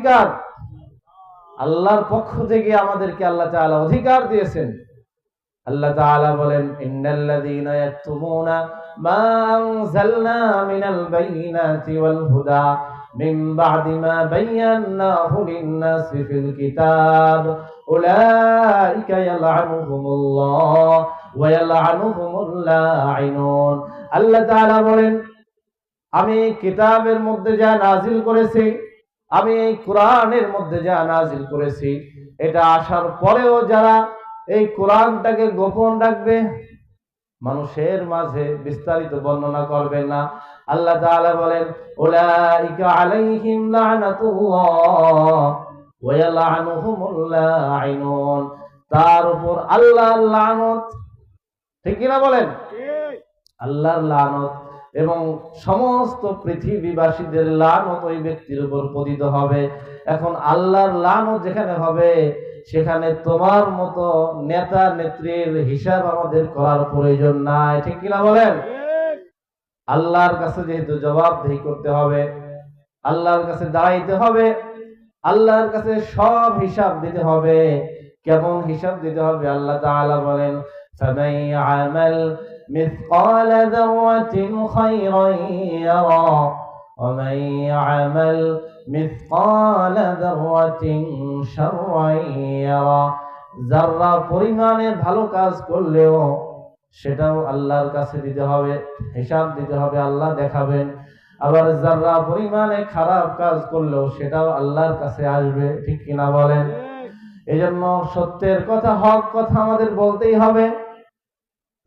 অধিকার আল্লাহর পক্ষ থেকে আমাদেরকে আল্লাহ তাআলা অধিকার দিয়েছেন। আল্লাহ তাআলা বলেন, ইন্নাল্লাযীনা ইয়াকতুমুনা মা আনজালনা মিনাল বাইয়িনাতি ওয়াল হুদা মিন বা'দি মা বায়্যানাহু লিন-নাসি ফিল কিতাব উলাইকা ইয়ালআনুহুমুল্লাহ ওয়া ইয়ালআনুহুমুল লাঈনুন। আল্লাহ তাআলা বলেন, আমি কিতাবের মধ্যে যা নাজিল করেছি, আমি এই কোরআনের মধ্যে যা নাজিল করেছি, এটা আসার পরেও যারা এই কোরআনটাকে গোপন রাখবে, মানুষের মাঝে বিস্তারিত বর্ণনা করবে না, আল্লাহ তাআলা বলেন, উলাইকা আলাইহিম লানাতুল্লাহ ওয়া ইয়ালআনুহুমুল লাঈনুন। তার উপর আল্লাহর লানত। ঠিক কি না বলেন? আল্লাহর লানত এবং সমস্ত পৃথিবীবাসীদের লানত ওই ব্যক্তির উপর পতিত হবে। এখন আল্লাহর লানত যেখানে হবে, সেখানে তোমার মতো নেতা নেত্রীর হিসাব আমাদের করার প্রয়োজন নাই। ঠিক কিনা বলেন? আল্লাহর কাছে যেহেতু জবাবদিহি করতে হবে, আল্লাহর কাছে দাঁড়াইতে হবে, আল্লাহর কাছে সব হিসাব দিতে হবে। কেমন হিসাব দিতে হবে? আল্লাহ তাআলা বলেন, ফামান ইয়ামাল مثقال ذرة خيرا يرى ومن يعمل مثقال ذرة شرا يرى। যারা পরিমাণে ভালো কাজ করলেও সেটাও আল্লাহর কাছে দিতে হবে, হিসাব দিতে হবে, আল্লাহ দেখাবেন। আবার যারা পরিমাণে খারাপ কাজ করলেও সেটাও আল্লাহর কাছে আসবে। ঠিক কিনা বলেন? এজন্য সত্যের কথা, হক কথা আমাদের বলতেই হবে।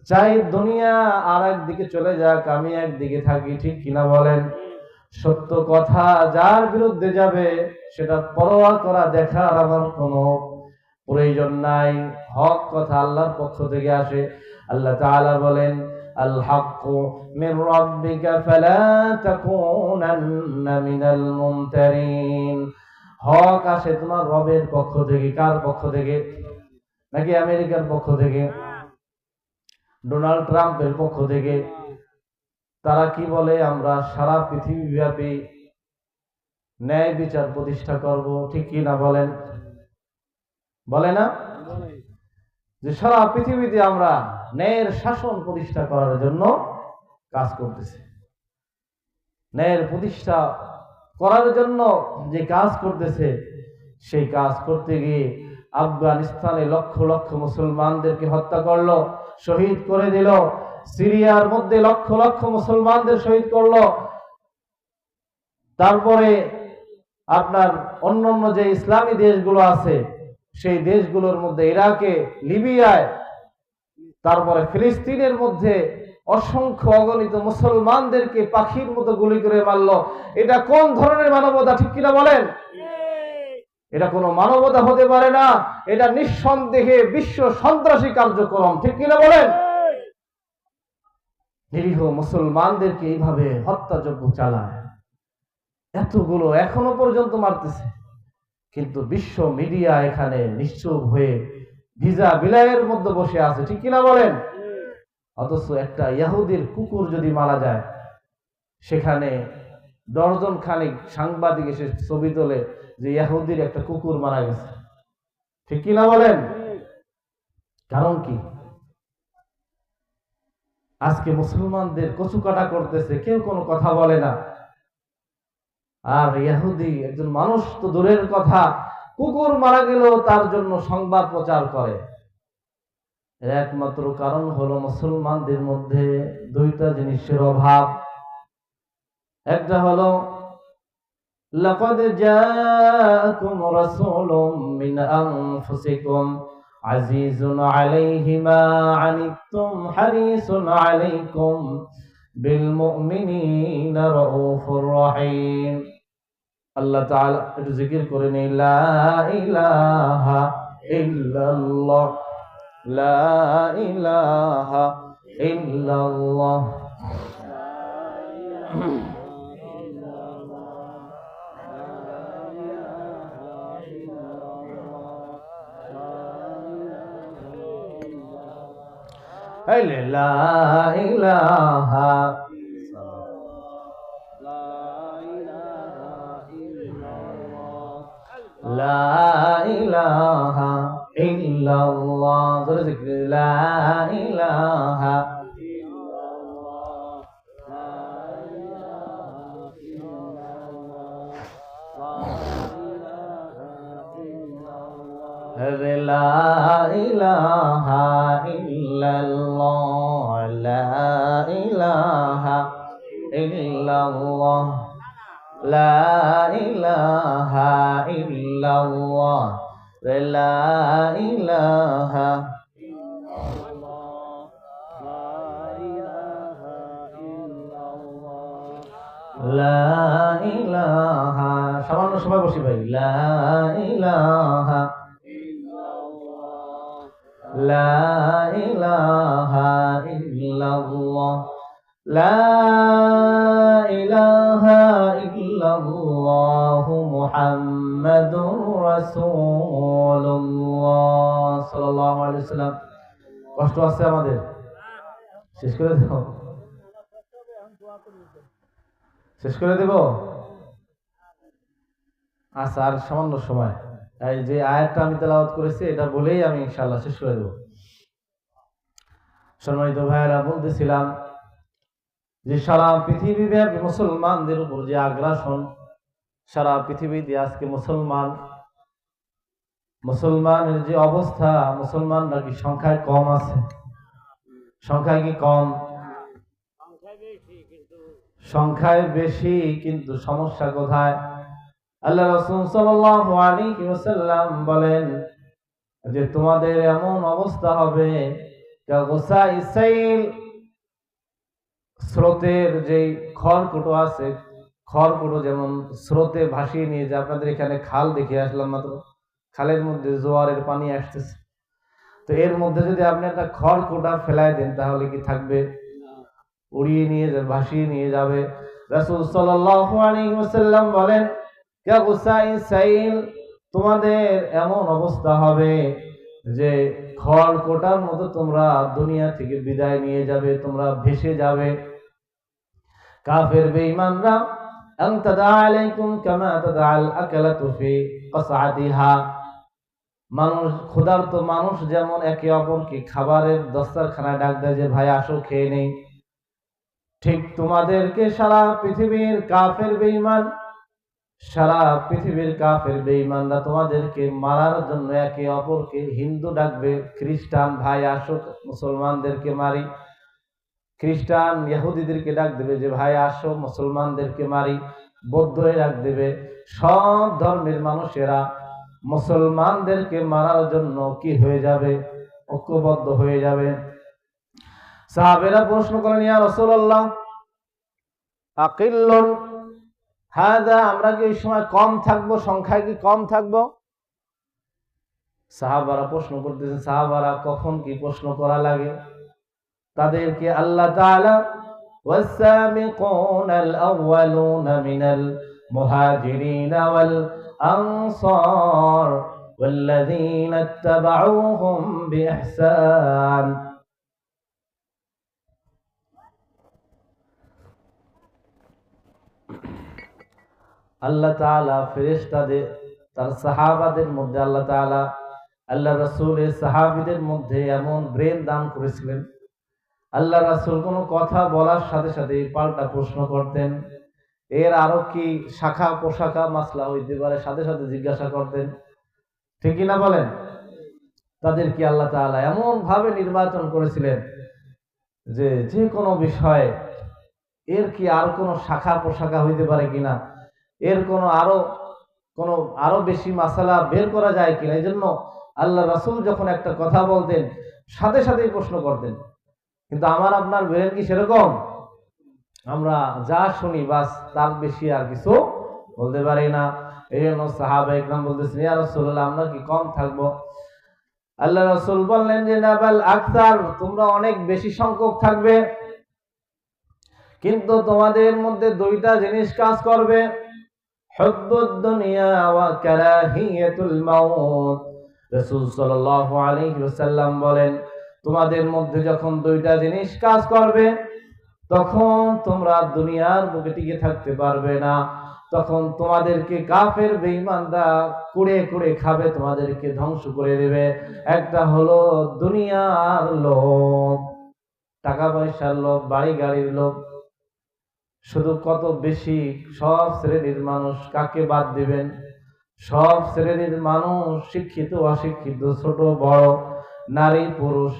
চাই দুনিয়া আর একদিকে চলে যাক, আমি একদিকে থাকি। ঠিক কিনা বলেন? সত্য কথা যার বিরুদ্ধে যাবে সেটা পরোয়া করা দেখার আমার কোনো প্রয়োজন নাই। হক কথা আল্লাহর পক্ষ থেকে আসে। আল্লাহ তাআলা বলেন, আল হাক্কু মির রাব্বিকা ফালা তাকুনান্না মিনাল মুমতারিন। হক আসে তোমার রবের পক্ষ থেকে। কার পক্ষ থেকে? নাকি আমেরিকার পক্ষ থেকে? ডোনাল্ড ট্রাম্পের পক্ষ থেকে? তারা কি বলে? আমরা সারা পৃথিবীব্যাপী ন্যায় বিচার প্রতিষ্ঠা করব। ঠিক কি না বলেন? বলে না যে সারা পৃথিবীতে আমরা ন্যায়ের শাসন প্রতিষ্ঠা করার জন্য কাজ করতেছি। ন্যায়ের প্রতিষ্ঠা করার জন্য যে কাজ করতেছে, সেই কাজ করতে গিয়ে আফগানিস্তানে লক্ষ লক্ষ মুসলমানদেরকে হত্যা করলো, শহীদ করে দিল। সিরিয়ার মধ্যে লক্ষ লক্ষ মুসলমানদের শহীদ করলো। তারপরে আপনার অন্যান্য যে ইসলামী দেশগুলো আছে, সেই দেশগুলোর মধ্যে ইরাকে, লিবিয়ায়, তারপরে ফিলিস্তিনের মধ্যে অসংখ্য অগণিত মুসলমানদেরকে পাখির মতো গুলি করে মারলো। এটা কোন ধরনের মানবতা? ঠিক কিনা বলেন? এটা কোনো মানবতা হতে পারে না। এটা নিঃসন্দেহে বিশ্ব সন্ত্রাসী কার্যক্রম। ঠিক কিনা বলেন? নিরীহ মুসলমানদেরকে এইভাবে হত্যাযজ্ঞ চালায়, এতগুলো এখনো পর্যন্ত মারতেছে। কিন্তু বিশ্ব মিডিয়া এখানে নিশ্চুপ হয়ে ভিজা বিলাইয়ের মধ্যে বসে আছে। ঠিক কিনা বলেন? অথচ একটা ইহুদির কুকুর যদি মারা যায়, সেখানে দর্জন খানিক সাংবাদিক এসে ছবি তোলে যে ইহুদির একটা কুকুর মারা গেছে। ঠিক কিনা বলেন? কারণ কি? আজকে মুসলমানদের কচুকাটা করতেছে, কেউ কোনো কথা বলে না। আর ইহুদি একজন মানুষ তো দূরের কথা, কুকুর মারা গেলেও তার জন্য সংবাদ প্রচার করে। একমাত্র কারণ হলো মুসলমানদের মধ্যে দুইটা জিনিসের অভাব। একটা হলো লাকাদ জাআকুম রাসূলুম মিন আনফুসিকুম আজিজুন আলাইহি মা আনিতুম হারিসুন আলাইকুম বিল মুমিনিনা রাউফুর রহিম। আল্লাহ তাআলা একটু জিকির করে নেই, লা ইলাহা ইল্লাল্লাহ, লা ইলাহা ইল্লাল্লাহ। লা ইলাহা লা ইলাহা ইল্লাল্লাহ, জোরে জিকির, লা ইলাহা ইল্লাল্লাহ, লা ইলাহা ইল্লাল্লাহ, লা ইলাহা ইল্লাল্লাহ, লা ইলাহা ইল্লাল্লাহ, লা ইলাহা ইল্লাল্লাহ, লা ইলাহা ইল্লাল্লাহ, লা ইলাহা, সামান্য সময় বসি ভাই, লা ইলাহা ইল্লাল্লাহ, লা ইলাহা ইল্লাল্লাহ, লা ইলাহা ইল্লাল্লাহু মুহাম্মাদুর রাসূলুল্লাহ সাল্লাল্লাহু আলাইহি ওয়াসাল্লাম। কষ্ট আছে আমাদের? শেষ করে দেব? শেষ করে দেব? আচ্ছা, আর সামান্য সময়। এই যে আয়াতটা আমি তেলাওয়াত করেছি এটা বলেই আমি ইনশাআল্লাহ শেষ করে দেব। সম্মানিত ভাইয়েরা, বলতেছিলাম যে সারা পৃথিবীব্যাপী মুসলমানদের উপর যে আগ্রাসন, সারা পৃথিবীতে আজকে মুসলমানের যে অবস্থা, মুসলমানরা কি সংখ্যায় কম আছে? সংখ্যায় কি কম? সংখ্যায় বেশি, কিন্তু সমস্যা কোথায়? আল্লাহ রাসূল সাল্লাল্লাহু আলাইহি ওয়াসাল্লাম বলেন যে তোমাদের এমন অবস্থা হবে কাগসাইসাইল, স্রোতের যেই খড়কুটো আছে, খড়কুটো যেমন স্রোতে ভাসিয়ে নিয়ে যায়। আপনাদের এখানে খাল দেখে আসলাম মাত্র, খালের মধ্যে জোয়ারের পানি আসতেছে, তো এর মধ্যে যদি আপনি একটা খড়কুটা ফেলায় দেন তাহলে কি থাকবে? উড়িয়ে নিয়ে যাবে, ভাসিয়ে নিয়ে যাবে। রাসূল সাল্লাল্লাহু আলাইহি ওয়াসাল্লাম বলেন কাগসাইসাইল, তোমাদের এমন অবস্থা হবে যে খড়কুটার মতো তোমরা দুনিয়া থেকে বিদায় নিয়ে যাবে, তোমরা ভেসে যাবে। কাফের বেঈমানরা আনতাদা আলাইকুম কামা তাদাল আকালাতু ফি কসআতিহা, মানুষ, ক্ষুধার্ত মানুষ যেমন একে অপরকে খাবারের দস্তরখানায় ডাক দেয় যে ভাই আসো খেয়ে নেই, ঠিক তোমাদেরকে সারা পৃথিবীর কাফের বেঈমানরা তোমাদেরকে মারার জন্য একে অপরকে, হিন্দু ডাকবে খ্রিস্টান, ভাই আসো মুসলমানদেরকে মারি, খ্রিস্টান ইহুদিদেরকে ডাক দেবে যে ভাই আসো মুসলমানদেরকে মারি, বৌদ্ধরা ডাক দেবে। সব ধর্মের মানুষেরা মুসলমানদেরকে মারার জন্য কি হয়ে যাবে? ঐক্যবদ্ধ হয়ে যাবে। সাহাবেরা প্রশ্ন করেন, ইয়া রাসূলুল্লাহ আকিল্লুন হাদা, আমরা কি এই সময় কম থাকবো? সংখ্যায় কি কম থাকবো? সাহাবারা প্রশ্ন করতেছেন। সাহাবারা কখন কি প্রশ্ন করা লাগে? তাদেরকে আল্লাহ তাআলা ওয়াস-সাবিকুনাল আউওয়ালুনা মিনাল মুহাজিরিনা ওয়াল আনসার ওয়াল্লাযীনা ইত্তাবাউহুম বিইহসান, আল্লাহ তাআলা ফেরেশতাদের, তার সাহাবাদের মধ্যে আল্লাহ তাআলা আল্লাহ রাসূলের সাহাবীদের মধ্যে এমন ব্রেন দান করেছিলেন, আল্লাহ রাসূল কোনো কথা বলার সাথে সাথে পাল্টা প্রশ্ন করতেন। এর আরো কি শাখা প্রশাখা মাসলা হইতে পারে, সাথে সাথে জিজ্ঞাসা করতেন, ঠিক না বলেন? তাদের কি আল্লাহ তাআলা এমন ভাবে নির্বাচন করেছিলেন যে যে কোনো বিষয়ে এর কি আর কোনো শাখা প্রশাখা হইতে পারে কিনা, এর আরো বেশি মাসালা বের করা যায় কিনা। এই জন্য আল্লাহ রাসূল যখন একটা কথা বলতেন সাথে সাথেই প্রশ্ন করতেন। কিন্তু আমার আপনার ব্রেন কি সেরকম? আমরা যা শুনি বাস, তার বেশি আর কিছু বলতে পারি না। এই জন্য সাহাবায়ে কেরাম বলতেছেন, ইয়া রাসূলুল্লাহ আমরা কি কম থাকবো? আল্লাহ রাসূল বললেন যে না, বাল আকসার, তোমরা অনেক বেশি সংখ্যক থাকবে, কিন্তু তোমাদের মধ্যে দুইটা জিনিস কাজ করবে, হুব্বুদ দুনিয়া ওয়া কারাহিয়াতুল মাউত। রাসূল সাল্লাল্লাহু আলাইহি ওয়াসাল্লাম বলেন তোমাদের মধ্যে যখন দুইটা জিনিস কাজ করবে তখন তোমরা দুনিয়ার বুকে টিকে থাকতে পারবে না। তখন তোমাদেরকে কাফের বেঈমানরা কুড়ে কুড়ে খাবে, তোমাদেরকে ধ্বংস করে দেবে। একটা হলো দুনিয়ার লোভ, টাকা পয়সার লোভ, বাড়ি গাড়ির লোভ। শুধু কত বেশি সব শ্রেণীর মানুষ, কাকে বাদ দিবেন? সব শ্রেণীর মানুষ, শিক্ষিত অশিক্ষিত, ছোট বড়, নারী পুরুষ,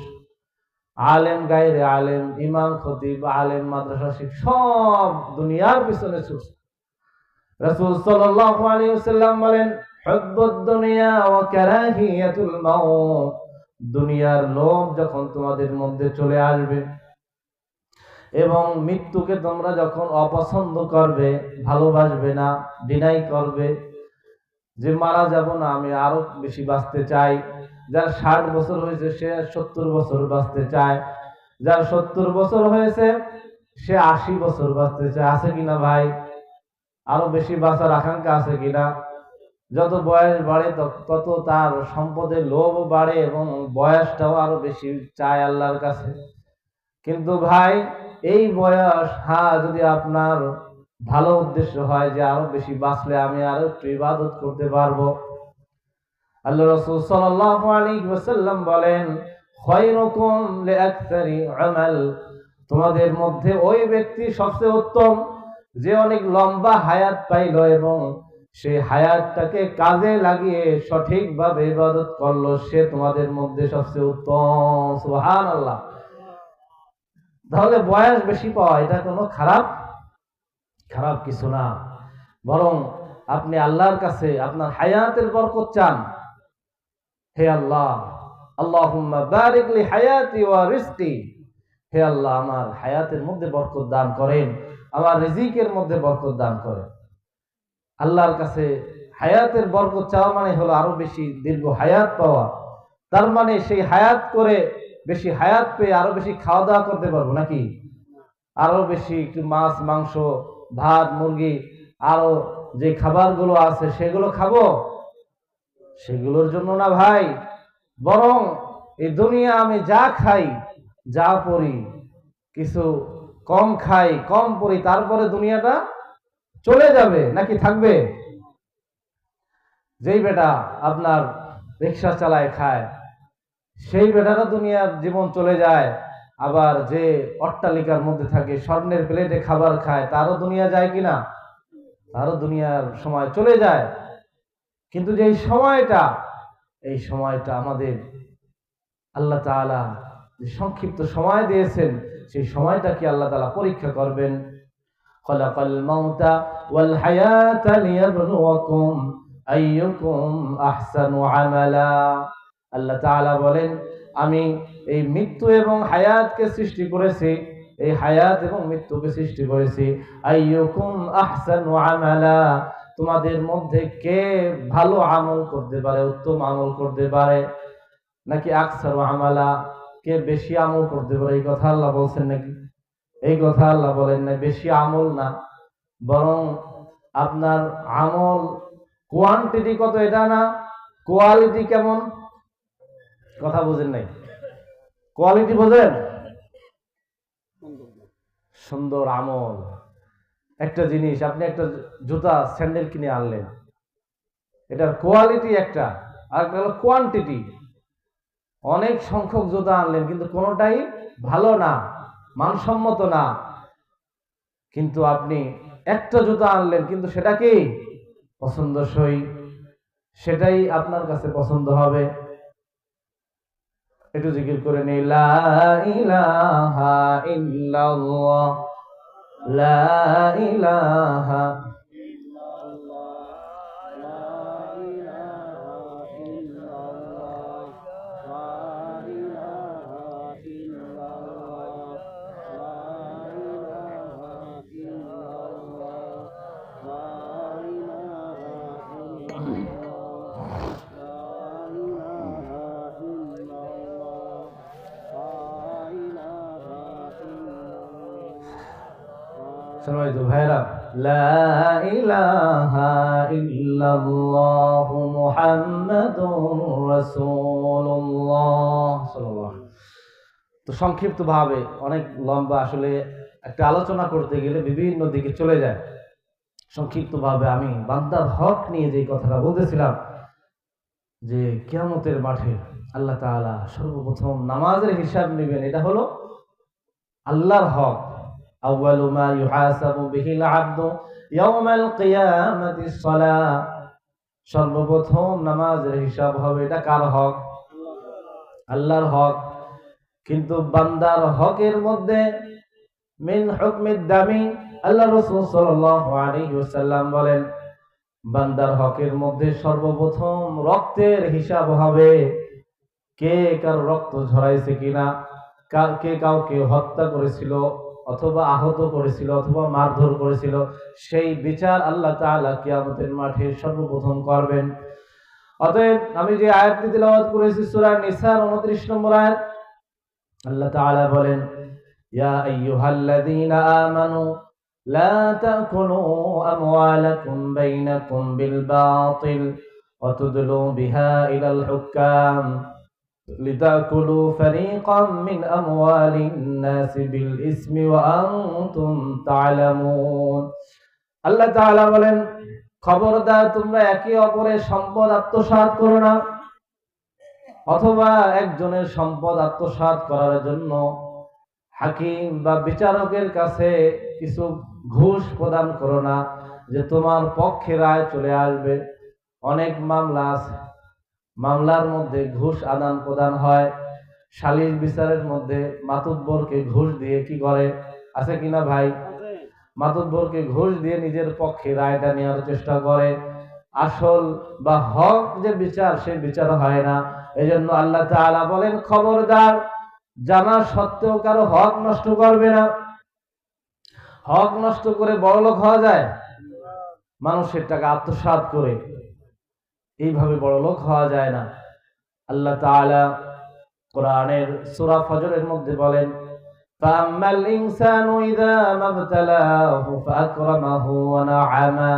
আলেম গায়রে আলেম, ইমাম খতিব, আলেম মাদ্রাসা শিক্ষক, সব দুনিয়ার পিছনে ছুটছে। রাসূল সাল্লাল্লাহু আলাইহি ওয়াসাল্লাম বলেন, হুব্বুদ দুনিয়া ওয়া কারাহিয়াতুল মাউত। দুনিয়ার লোভ যখন তোমাদের মধ্যে চলে আসবে এবং মৃত্যুকে তোমরা যখন অপছন্দ করবে, ভালোবাসবে না, ডিনাই করবে, যে মারা যাব না, আমি আরো বেশি বাঁচতে চাই। যার 60 বছর হয়েছে সে 70 বছর বাঁচতে চায়, যার 70 বছর হয়েছে সে 80 বছর বাঁচতে চায়। আছে কিনা ভাই? আরো বেশি বাঁচার আকাঙ্ক্ষা আছে কিনা? যত বয়স বাড়ে তত তার সম্পদের লোভ বাড়ে এবং বয়সটাও আরো বেশি চায় আল্লাহর কাছে। কিন্তু ভাই এই বয়স, হ্যাঁ, যদি আপনার ভালো উদ্দেশ্য হয় যে আরো বেশি বাঁচলে আমি আরো একটু ইবাদত করতে পারবো, আল্লাহ রাসূল সাল্লাল্লাহু আলাইহি ওয়াসাল্লাম বলেন, খায়রুকুম লিআকসারি আমাল। তোমাদের মধ্যে ওই ব্যক্তি সবচেয়ে উত্তম যে অনেক লম্বা হায়াত পাইল এবং সেই হায়াতটাকে কাজে লাগিয়ে সঠিকভাবে ইবাদত করলো, সে তোমাদের মধ্যে সবচেয়ে উত্তম। সুবহানাল্লাহ। তাহলে বয়স বেশি পাওয়া এটা কোনো খারাপ কিছু না, বরং আপনি আল্লাহর কাছে আপনার হায়াতের বরকত চান। হে আল্লাহ, আল্লাহুম্মা বারিক লি হায়াতি ওয়া রিজকি। হে আল্লাহ, আমার হায়াতের মধ্যে বরকত দান করেন, আমার রিজিকের মধ্যে বরকত দান করেন। আল্লাহর কাছে হায়াতের বরকত চাওয়া মানে হলো আরো বেশি দীর্ঘ হায়াত পাওয়া। তার মানে সেই হায়াত করে, বেশি হায়াত পেয়ে আরো বেশি খাওয়া দাওয়া করতে পারবো নাকি? আরো বেশি একটু মাছ, মাংস, ভাত, মুরগি, আরো যে খাবারগুলো আছে সেগুলো খাবো? সেগুলোর জন্য না ভাই, বরং এই দুনিয়া আমি যা খাই, যা পড়ি, কিছু কম খাই, কম পড়ি, তারপরে দুনিয়াটা চলে যাবে নাকি থাকবে? যেই বেটা আপনার রিক্সা চালায় খায়, সেই বেটাটা দুনিয়ার জীবন চলে যায়। আবার যে অট্টালিকার মধ্যে থাকে, স্বর্ণের প্লেটে খাবার খায়, তারও দুনিয়া যায় কিনা? তারও দুনিয়ার সময় চলে যায়। কিন্তু যে এই সময়টা আমাদের আল্লাহ তাআলা যে সংক্ষিপ্ত সময় দিয়েছেন, সেই সময়টা কি আল্লাহ তাআলা পরীক্ষা করবেন। খালাকাল মাউতা ওয়াল হায়াতা লিয়াবলুয়াকুম আইয়ুকুম আহসানু আমালা। আল্লাহ তাআলা বলেন, আমি এই মৃত্যু এবং হায়াতকে সৃষ্টি করেছি, এই হায়াত এবং মৃত্যুকে সৃষ্টি করেছি আইয়ুকুম আহসানু আমালা, তোমাদের মধ্যে কে ভালো আমল করতে পারে, উত্তম আমল করতে পারে, নাকি আকসারু আমালা, কে বেশি আমল করতে পারে। এই কথা আল্লাহ বলছেন নাকি? এই কথা আল্লাহ বলেন না। বেশি আমল না, বরং আপনার আমল কোয়ান্টিটি কত এটা না, কোয়ালিটি কেমন। কথা বুঝেন নাই? কোয়ালিটি বোঝেন? সুন্দর আমল। একটা জিনিস, আপনি একটা জুতা স্যান্ডেল কিনে আনলেন, এটার কোয়ালিটি একটা, আর একটা হলো কোয়ান্টিটি। অনেক সংখ্যক জুতা আনলেন কিন্তু কোনোটাই ভালো না, মানসম্মত না। কিন্তু আপনি একটা জুতা আনলেন কিন্তু সেটা কি পছন্দসই, সেটাই আপনার কাছে পছন্দ হবে। একটু জিকির করে নেই, লা ইলাহা ইল্লাল্লাহ, লা ইলাহা সম্মানিত ভাইরা, লা ইলাহা ইল্লাল্লাহ মুহাম্মাদুর রাসূলুল্লাহ সাল্লাল্লাহু। তো সংক্ষিপ্ত ভাবে, অনেক লম্বা আসলে একটা আলোচনা করতে গেলে বিভিন্ন দিকে চলে যায়। সংক্ষিপ্তভাবে আমি বান্দার হক নিয়ে যে কথাটা বলতেছিলাম, যে কিয়ামতের মাঠে আল্লাহ তাআলা সর্বপ্রথম নামাজের হিসাব নেবেন। এটা হলো আল্লাহর হক। আউয়ালু মা ইউহাসাবু বিহিল আবদু ইয়াউমাল কিয়ামাতিস সালাহ। সর্বপ্রথম নামাজের হিসাব হবে। এটা কার হক? আল্লাহর হক। কিন্তু বান্দার হকের মধ্যে মিন হুকমিদ দামি, আল্লাহ রাসূল সাল্লাল্লাহু আলাইহি ওয়াসাল্লাম বলেন, বান্দার হকের মধ্যে সর্বপ্রথম রক্তের হিসাব হবে। কে কার রক্ত ঝরাইছে কিনা, কে কাউকে হত্যা করেছিল অথবা আহত করেছিল অথবা মারধর করেছিল, সেই বিচার আল্লাহ তাআলা কিয়ামতের মাঠে সর্বপ্রথম করবেন। অতএব আমি যে আয়াতটি তিলাওয়াত করেছি সূরা নিসার 29 নম্বর আয়াত, আল্লাহ তাআলা বলেন, ইয়া আইয়ুহাল্লাযীনা আমানু লা তাকুলু আমওয়ালাকুম বাইনাকুম বিল বাতিল ওয়া তুদলু বিহা ইলাল হুক্কাম লিতাকুলু ফারীকাম মিন আমওয়ালিন নাসি বিল ইসমি ওয়া আনতুম তা'লামুন। আল্লাহ তাআলা বলেন, খবরদার তোমরা একে অপরের সম্পদ আত্মসাৎ করো না, অথবা একজনের সম্পদ আত্মসাৎ করার জন্য হাকিম বা বিচারকের কাছে কিছু ঘুষ প্রদান করো না, যে তোমার পক্ষে রায় চলে আসবে। অনেক মামলা আছে, মামলার মধ্যে ঘুষ আদান প্রদান হয়। সালিশ বিচারের মধ্যে মাতুব্বরকে ঘুষ দিয়ে কি করে, আছে কিনা ভাই? মাতুব্বরকে ঘুষ দিয়ে নিজের পক্ষে রায়টা নেওয়ার চেষ্টা করে। আসল বা হক যে বিচার, সে বিচার হয় না। এজন্য আল্লাহ তাআলা বলেন, খবরদার জানা সত্ত্বেও কারো হক নষ্ট করবে না। হক নষ্ট করে বড়লোক হওয়া যায়? মানুষের টাকা আত্মসাৎ করে এইভাবে বড়লোক হওয়া যায় না। আল্লাহ তাআলা কোরআনের সূরা ফজরের মধ্যে বলেন, ফাআম্মাল ইনসানু ইযা মাবতালাহু ফাআকরামাহু ওয়া না'আমা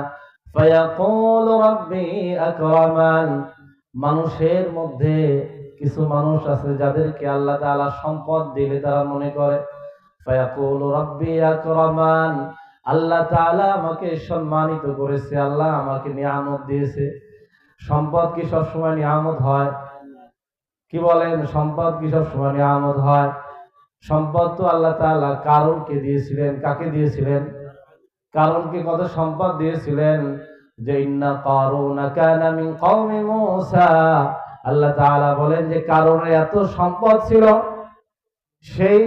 ফায়াকুলু রাব্বি আকরামান। মানুষের মধ্যে কিছু মানুষ আছে যাদেরকে আল্লাহ তাআলা সম্পদ দিলে তারা মনে করে, ফায়াকুলু রাব্বি আকরামান, আল্লাহ তাআলা আমাকে সম্মানিত করেছে, আল্লাহ আমাকে নিয়ামত দিয়েছে। সম্পদ কি সবসময় নিয়ামত হয়? কি বলেন, সম্পদ কি সবসময় নিয়ামত হয়? সম্পদ তো আল্লাহ তাআলা কারুনকে দিয়েছিলেন। কাকে দিয়েছিলেন? কারুনকে কত সম্পদ দিয়েছিলেন, যে ইন্না কারুনা কানা মিন কওমি মূসা। আল্লাহ তাআলা বলেন যে কারুনের এত সম্পদ ছিল, সেই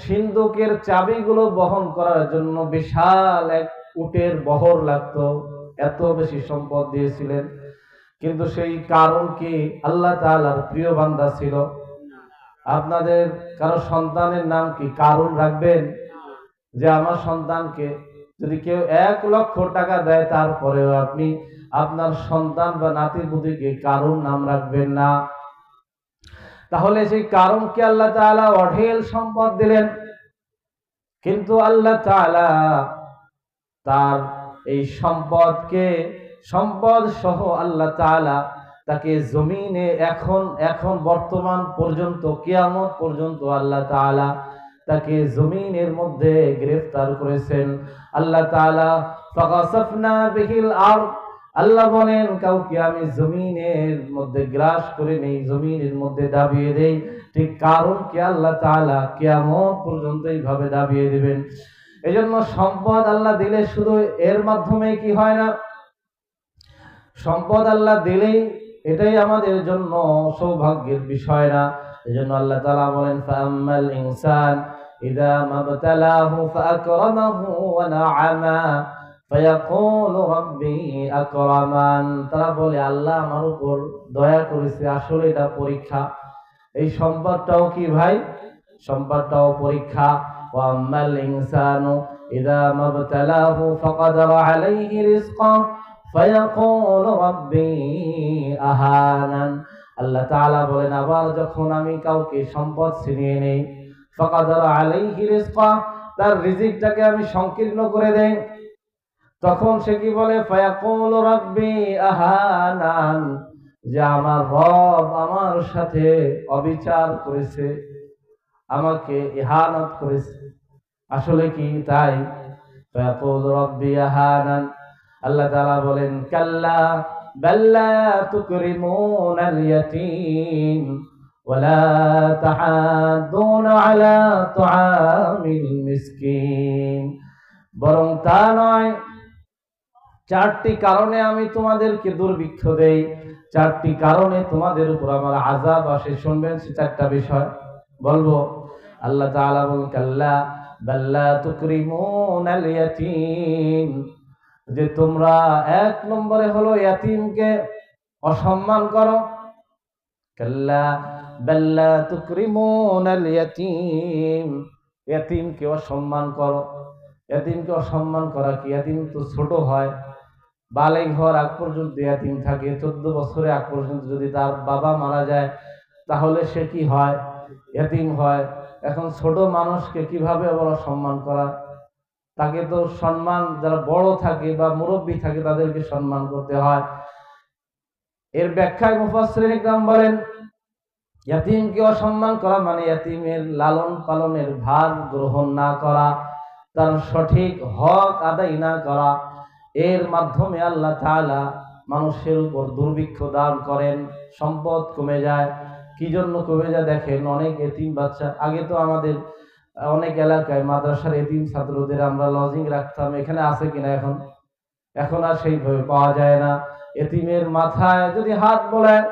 সিন্ধুকের চাবিগুলো বহন করার জন্য বিশাল এক উটের বহর লাগতো, এত বেশি সম্পদ দিয়েছিলেন। কিন্তু সেই কারুন কি আল্লাহ তাআলার প্রিয় বান্দা ছিল? আপনাদের কারো সন্তানের নাম কি কারুন রাখবেন? যে আমার সন্তানকে যদি কেউ 1 লক্ষ টাকা দেয়, তারপরেও আপনি আপনার সন্তান বা নাতিপুতিকে কারুন নাম রাখবেন না। তাহলে সেই কারুনকে আল্লাহ তাআলা অঢেল সম্পদ দিলেন, কিন্তু আল্লাহ তাআলা তার এই সম্পদ সহ আল্লাহ তাআলা তাকে জমিনে এখন বর্তমান পর্যন্ত, কিয়ামত পর্যন্ত আল্লাহ তাআলা তাকে জমিনের মধ্যে গ্রেফতার করেছেন। আল্লাহ তাআলা ফাকাসাফনা বিহিল আরদ, আল্লাহ বলেন কাউকে আমি জমিনের মধ্যে গ্রাস করে নেই, জমিনের মধ্যে দাবিয়ে দেই। ঠিক কারুনকে আল্লাহ তাআলা কিয়ামত পর্যন্ত এইভাবে দাবিয়ে দিবেন। এজন্য সম্পদ আল্লাহ দিলে শুধু এর মাধ্যমে কি হয় না, সম্পদ আল্লাহ দিলেই এটাই আমাদের জন্য সৌভাগ্যের বিষয় না। এজন্য আল্লাহ তাআলা বলেন, ফাআম্মাল ইনসান ইযা মাবতালাহু ফাআকরামাহু ওয়া না'আমা ফায়াকুলু রাব্বি আকরামান। তারা বলে আল্লাহ আমার উপর দয়া করেছে, আসলে এটা পরীক্ষা। এই সম্পদটাও কি ভাই? সম্পদটাও পরীক্ষা। ওয়া আম্মাল ইনসানু ইযা মাবতালাহু ফাকাদারা আলাইহি রিজকাহু ফায়াকুলু রাব্বি আহানান। আল্লাহ তাআলা বলেন, আবার যখন আমি কাউকে সম্পদ ছিনিয়ে নেই, ফাকাদারা আলাইহি রিজকাহু, তার রিজিকটাকে আমি সংকীর্ণ করে দেই, তখন সে কি বলে? ফায়াকুলু রাব্বি আহানান, যে আমার রব আমার সাথে অবিচার করেছে, আমাকে ইহানত করেছে। আসলে কি তাই? ফায়াকুলু রাব্বি আহানান, আল্লাহ তাআলা বলেন কাল্লা বাল্লা তুকরিমুনাল ইয়াতীম ওয়ালা তাহাদ্দুনা আলা তুআমিল মিসকিন, বরং তা নয়, চারটি কারণে আমি তোমাদেরকে দুর্ভিক্ষ দেই, চারটি কারণে তোমাদের উপর আমার আযাব আসে। শুনবেন সে চারটা বিষয় বলবো। আল্লাহ তাআলা বলেন কাল্লা বাল্লা তুকরিমুনাল ইয়াতীম, যে তোমরা এক নম্বরে হলো ইয়াতীমকে অসম্মান করো। কাল্লা বাল্লা তুকরিমুনাল ইয়াতীম, ইয়াতীমকে অসম্মান করো। ইয়াতীমকে অসম্মান করা কি? ইয়াতীম তো ছোট হয়, বালেগ হওয়ার আগ পর্যন্ত ইয়াতীম থাকে। 14 বছরের আগ পর্যন্ত যদি তার বাবা মারা যায় তাহলে সে কি হয়? ইয়াতীম হয়। এখন ছোট মানুষকে কিভাবে আবার অসম্মান করা? তাকে তো সম্মান, যারা বড় থাকে বা মুরব্বী থাকে তাদেরকে সম্মান করতে হয়। এর ব্যাখ্যায় মুফাসসিরিন ইকরাম বলেন ইয়াতীমকে অসম্মান করা মানে ইয়াতীমের লালন পালনের ভার গ্রহণ না করা, তার সঠিক হক আদায় না করা। এর মাধ্যমে আল্লাহ তাআলা মানুষের উপর দুর্ভিক্ষ দান করেন, সম্পদ কমে যায়। কি জন্য কমে যায়? দেখেন, অনেক এতিম বাচ্চা, আগে তো আমাদের অনেক এলাকায় মাদ্রাসার এতিম ছাত্রদের আমরা লজিং রাখতাম, এখানে আছে কিনা এখন? এখন আর সেইভাবে পাওয়া যায় না। এতিমের মাথায় যদি হাত বোলায়,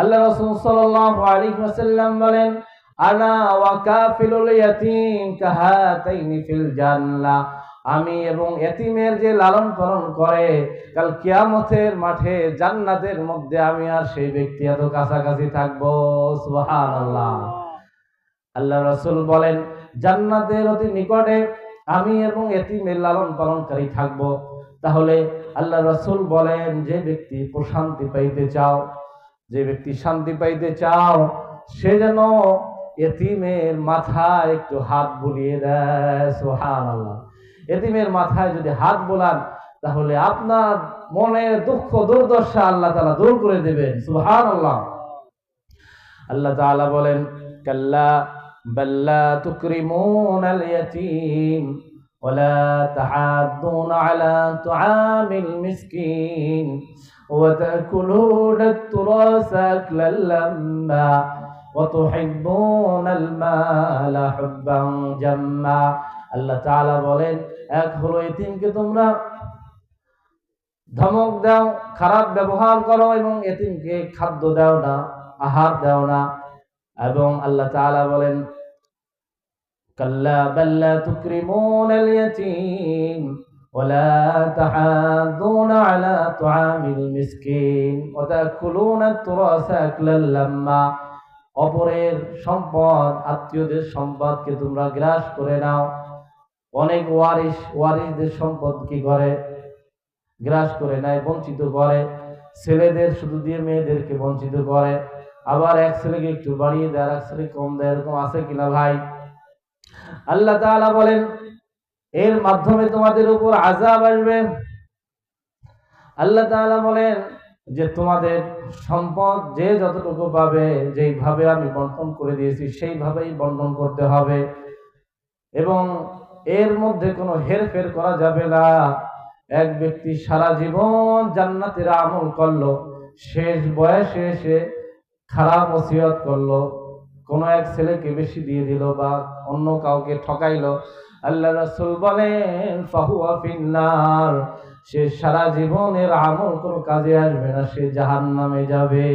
আল্লাহ রাসূল সাল্লাল্লাহু আলাইহি ওয়াসাল্লাম বলেন আনা ওয়া কাফিলুল ইয়াতীম কাহাতাইনি ফিল জান্নাহ, আমি এবং এতিমের যে লালন পালন করে কাল কিয়ামতের মাঠে জান্নাতের মধ্যে আমি আর সেই ব্যক্তি এত কাছাকাছি থাকবো। সুবহানাল্লাহ। আল্লাহ রাসূল বলেন জান্নাতের অতি নিকটে আমি এবং এতিমের লালন পালনকারী থাকবো। তাহলে আল্লাহ রাসূল বলেন যে ব্যক্তি প্রশান্তি পাইতে চাও, যে ব্যক্তি শান্তি পাইতে চাও, সে যেন এতিমের মাথায় একটু হাত বুলিয়ে দেয়। সুবহানাল্লাহ। এতিমের মাথায় যদি হাত বোলান তাহলে আপনার মনের দুঃখ দুর্দশা আল্লাহ তাআলা দূর করে দেবেন। সুবহানাল্লাহ। আল্লাহ তাআলা বলেন কাল্লা বাল্লা তুকরিমুনাল ইয়াতীম ওয়ালা তাহাদ্দুনা আলা তুআমিল মিসকিন ওয়া তাকুলুনাত তুরাসা আকলাল লাম্মা ওয়া তুহিব্বুনাল মালা হুব্বান জাম্মা। আল্লাহ তাআলা বলেন এক হলো এতিমকে তোমরা ধমক দাও, খারাপ ব্যবহার করো এবং এতিমকে খাদ্য দাও না, আহার দাও না। এবং আল্লাহ তাআলা বলেন কাল্লা বাল্লা তুকরিমুনাল ইয়াতীম ওয়ালা তাহাদ্দুনা আলা তুআমিল মিসকিন ওয়া তাকুলুনাত তুরাসা আকলাল লাম্মা, অপরের সম্পদ, আত্মীয়দের সম্পদকে তোমরা গ্রাস করে নাও। অনেক ওয়ারিসদের সম্পদ কি করে? গ্রাস করে নেয়, বঞ্চিত করে। ছেলেদের শুধু দিয়ে মেয়েদেরকে বঞ্চিত করে, আবার এক ছেলেকে একটু বাড়িয়ে দেয় আর এক ছেলে কম দেয়। এরকম আছে কিনা ভাই? আল্লাহ তাআলা বলেন এর মাধ্যমে তোমাদের উপর আযাব আসবে। আল্লাহ তাআলা বলেন যে তোমাদের সম্পদ যে যতটুকু পাবে, যেইভাবে আমি বন্টন করে দিয়েছি সেইভাবেই বন্টন করতে হবে এবং এর মধ্যে কোনো হেরফের করা যাবে না। এক ব্যক্তি সারা জীবন জান্নাতের আমল করলো, শেষ বয়সে এসে খারাপ ওসিয়ত করলো, কোনো এক ছেলেকে বেশি দিয়ে দিল বা অন্য কাউকে ঠকাইলো, আল্লাহ রাসূল বলেন ফাহুয়া ফিন্নার, সে সারা জীবনের আমল কোনো কাজে আসবে না, সে জাহান্নামে যাবে।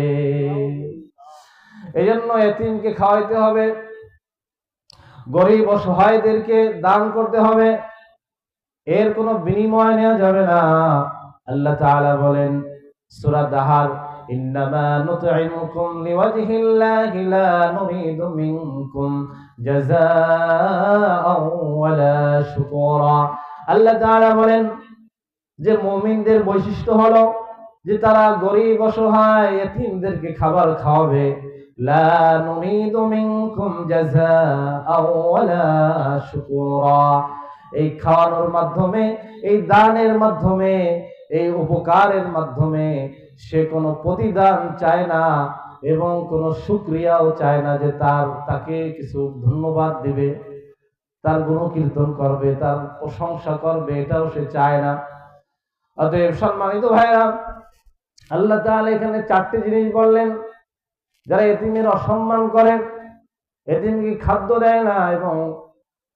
এই জন্য এতিমকে খাওয়াইতে হবে, গরিব অসহায়দেরকে দান করতে হবে, এর কোনো বিনিময় নেওয়া যাবে না। আল্লাহ তাআলা বলেন সূরা দাহার ইন্নামা নুতঈমুকুম লিওয়াজহিল্লাহি লা নুরিদু মিনকুম জাযাআন ওয়ালা শুকুরা। আল্লাহ তাআলা বলেন যে মুমিনদের বৈশিষ্ট্য হলো যে তারা গরিব অসহায় এতিমদেরকে খাবার খাওয়াবে। লা নুরিদু মিনকুম জাযাআন ওয়ালা শুকুরা, এই খাওয়ানোর মাধ্যমে, এই দানের মাধ্যমে, এই উপকারের মাধ্যমে সে কোনো প্রতিদান চায় না এবং কোনো শুকরিয়াও চায় না যে তাকে কিছু ধন্যবাদ দিবে, তার গুণকীর্তন করবে, তার প্রশংসা করবে, এটাও সে চায় না। অতএব সম্মানিত ভাইরা, আল্লাহ তাআলা এখানে 4টি জিনিস বললেন। যারা এতিমের অসম্মান করে, এতিমকে খাদ্য দেয় না এবং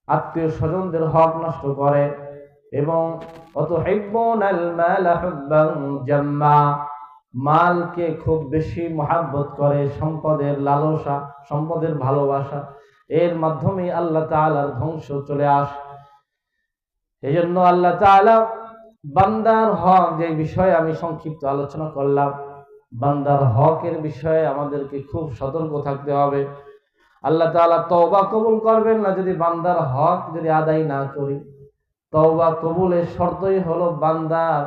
আত্মীয় স্বজনদের হক নষ্ট করে, এবং অতুহিব্বুনাল মালা হুব্বান জাম্মা, মালকে খুব বেশি মহাব্বত করে, সম্পদের লালসা, সম্পদের ভালোবাসা, এর মাধ্যমে আল্লাহ তাআলার ধ্বংস চলে আসে। এই জন্য আল্লাহ তাআলা বান্দার হক, যে বিষয়ে আমি সংক্ষিপ্ত আলোচনা করলাম, বান্দার হকের বিষয়ে আমাদেরকে খুব সতর্ক থাকতে হবে। আল্লাহ তাআলা তওবা কবুল করবেন না যদি বান্দার হক যদি আদায় না করি। তওবা কবুলের শর্তই হলো বান্দার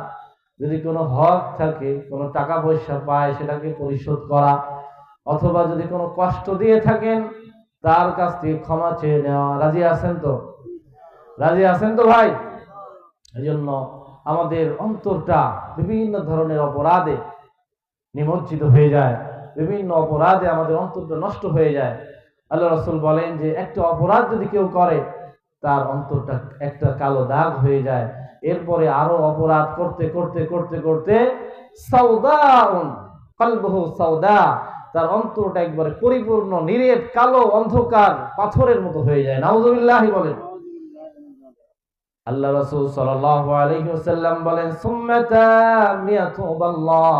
যদি কোনো হক থাকে, কোনো টাকা পয়সা পায়, সেটাকে পরিশোধ করা, অথবা যদি কোনো কষ্ট দিয়ে থাকেন তার কাছ থেকে ক্ষমা চেয়ে নেওয়া। রাজি আছেন তো? রাজি আছেন তো ভাই? এই জন্য আমাদের অন্তরটা বিভিন্ন ধরনের অপরাধে নিমজ্জিত হয়ে যায়, বিভিন্ন অপরাধে আমাদের অন্তরটা নষ্ট হয়ে যায়। আল্লাহ রাসূল বলেন যে একটা অপরাধ যদি কেউ করে, তার অন্তরটা একটা কালো দাগ হয়ে যায়। এরপরে আরো অপরাধ করতে করতে করতে করতে সাউদাউন কলবুহু সাউদা, তার অন্তরটা একবারে পরিপূর্ণ নিরেট কালো অন্ধকার পাথরের মতো হয়ে যায়। নাউযুবিল্লাহ বলেন। আল্লাহ রাসূল সাল্লাল্লাহু আলাইহি ওয়াসাল্লাম বলেন সুম্মা তাওবাল্লাহ,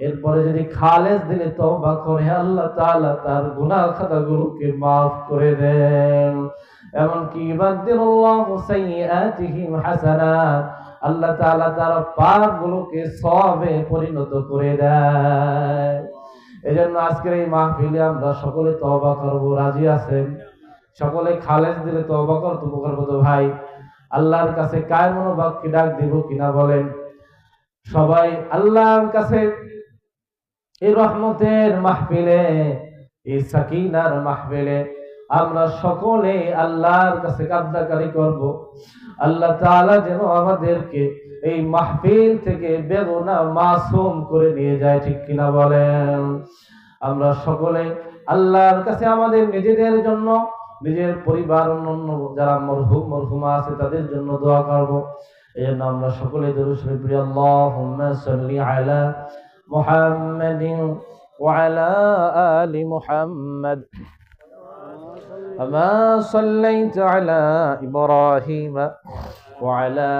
এরপরে যদি খালেস দিলে তওবা করে, আল্লাহ তাআলা তার গুনাহ খাতাগুলোকে maaf করে দেন। এমনকি ইবাদদিল্লাহু সাইয়্যাতিহিম হাসানাত, আল্লাহ তাআলা তার পাপগুলোকে সওয়াবে পরিণত করে দেয়। এজন্য আজকের এই মাহফিলে আমরা সকলে তওবা করব। রাজি আছেন? সকলে খালেস দিলে তওবা করতে করব তো ভাই। আল্লাহর কাছে কায় মনোভাবকে ডাক দিব কিনা বলেন? সবাই আল্লাহর কাছে এই রহমতের মাহফিলে, এই সাকিনার মাহফিলে আমরা সকলে আল্লাহর কাছে কান্নাকারি করব। আল্লাহ তাআলা যেন আমাদেরকে এই মাহফিল থেকে বেগুনাহ মাসুম করে নিয়ে যায়, ঠিক কিনা বলেন? আমরা সকলে আল্লাহর কাছে আমাদের নিজেদের জন্য, নিজের পরিবার, অন্যান্য যারা মরহুম মরহুমা আছে তাদের জন্য দোয়া করব। এই জন্য আমরা সকলে দরুদ শরীফ পড়ি। আল্লাহুম্মা সাল্লি আলা মুহাম্মাদিন ওয়া আলা আলি মুহাম্মাদ কামা সাল্লাইতা আলা ইব্রাহিম ওয়া আলা